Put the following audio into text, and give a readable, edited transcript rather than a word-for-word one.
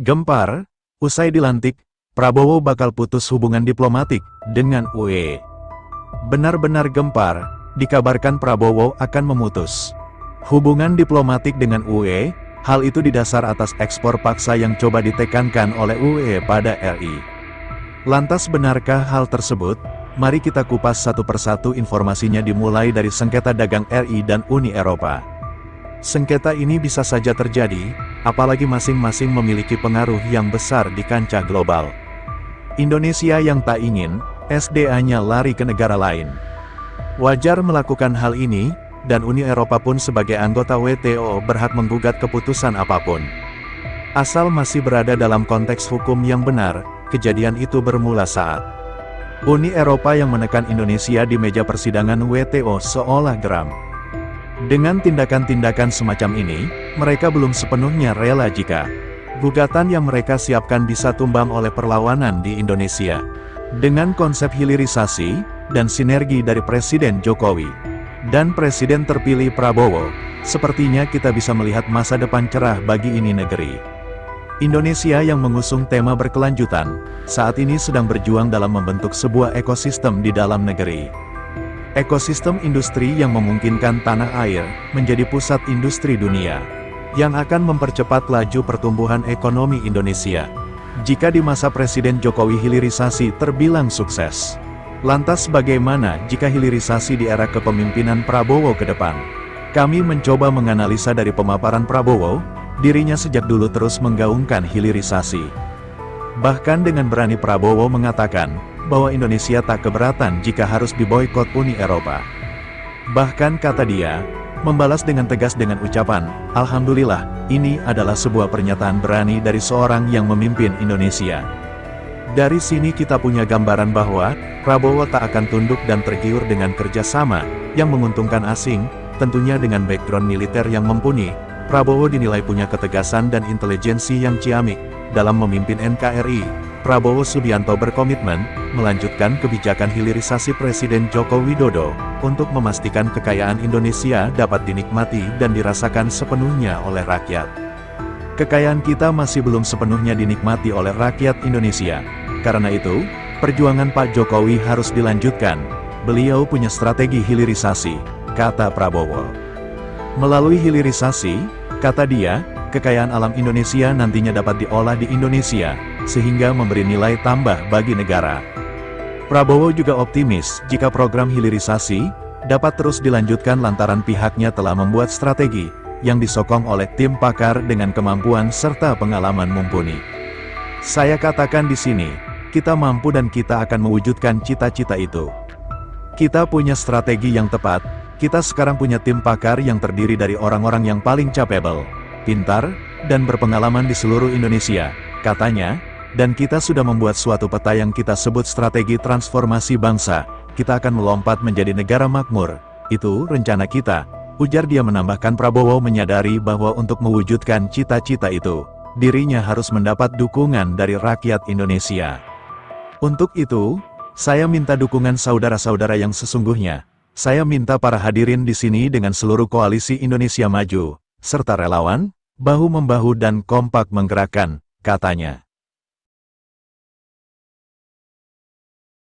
Gempar, usai dilantik, Prabowo bakal putus hubungan diplomatik dengan UE. Benar-benar gempar, dikabarkan Prabowo akan memutus hubungan diplomatik dengan UE, hal itu didasar atas ekspor paksa yang coba ditekankan oleh UE pada RI. Lantas benarkah hal tersebut? Mari kita kupas satu persatu informasinya dimulai dari sengketa dagang RI dan Uni Eropa. Sengketa ini bisa saja terjadi, apalagi masing-masing memiliki pengaruh yang besar di kancah global. Indonesia yang tak ingin, SDA-nya lari ke negara lain. Wajar melakukan hal ini, dan Uni Eropa pun sebagai anggota WTO berhak menggugat keputusan apapun. Asal masih berada dalam konteks hukum yang benar, kejadian itu bermula saat Uni Eropa yang menekan Indonesia di meja persidangan WTO seolah geram. Dengan tindakan-tindakan semacam ini, mereka belum sepenuhnya rela jika gugatan yang mereka siapkan bisa tumbang oleh perlawanan di Indonesia. Dengan konsep hilirisasi dan sinergi dari Presiden Jokowi dan Presiden terpilih Prabowo, sepertinya kita bisa melihat masa depan cerah bagi ini negeri. Indonesia yang mengusung tema berkelanjutan, saat ini sedang berjuang dalam membentuk sebuah ekosistem di dalam negeri. Ekosistem industri yang memungkinkan tanah air menjadi pusat industri dunia, yang akan mempercepat laju pertumbuhan ekonomi Indonesia. Jika di masa Presiden Jokowi hilirisasi terbilang sukses, lantas bagaimana jika hilirisasi di era kepemimpinan Prabowo ke depan? Kami mencoba menganalisa dari pemaparan Prabowo, dirinya sejak dulu terus menggaungkan hilirisasi. Bahkan dengan berani Prabowo mengatakan bahwa Indonesia tak keberatan jika harus diboikot Uni Eropa. Bahkan kata dia, membalas dengan tegas dengan ucapan, "Alhamdulillah, ini adalah sebuah pernyataan berani dari seorang yang memimpin Indonesia." Dari sini kita punya gambaran bahwa Prabowo tak akan tunduk dan tergiur dengan kerjasama yang menguntungkan asing, tentunya dengan background militer yang mumpuni. Prabowo dinilai punya ketegasan dan intelijensi yang ciamik dalam memimpin NKRI. Prabowo Subianto berkomitmen melanjutkan kebijakan hilirisasi Presiden Joko Widodo untuk memastikan kekayaan Indonesia dapat dinikmati dan dirasakan sepenuhnya oleh rakyat. Kekayaan kita masih belum sepenuhnya dinikmati oleh rakyat Indonesia. Karena itu, perjuangan Pak Jokowi harus dilanjutkan. Beliau punya strategi hilirisasi, kata Prabowo. Melalui hilirisasi, kata dia, kekayaan alam Indonesia nantinya dapat diolah di Indonesia, sehingga memberi nilai tambah bagi negara. Prabowo juga optimis jika program hilirisasi dapat terus dilanjutkan lantaran pihaknya telah membuat strategi yang disokong oleh tim pakar dengan kemampuan serta pengalaman mumpuni. Saya katakan di sini, kita mampu dan kita akan mewujudkan cita-cita itu. Kita punya strategi yang tepat, kita sekarang punya tim pakar yang terdiri dari orang-orang yang paling capable, pintar, dan berpengalaman di seluruh Indonesia, katanya, dan kita sudah membuat suatu peta yang kita sebut strategi transformasi bangsa. Kita akan melompat menjadi negara makmur. Itu rencana kita, ujar dia. Menambahkan Prabowo menyadari bahwa untuk mewujudkan cita-cita itu, dirinya harus mendapat dukungan dari rakyat Indonesia. Untuk itu, saya minta dukungan saudara-saudara yang sesungguhnya. Saya minta para hadirin di sini dengan seluruh koalisi Indonesia Maju, serta relawan, bahu-membahu dan kompak menggerakkan, katanya.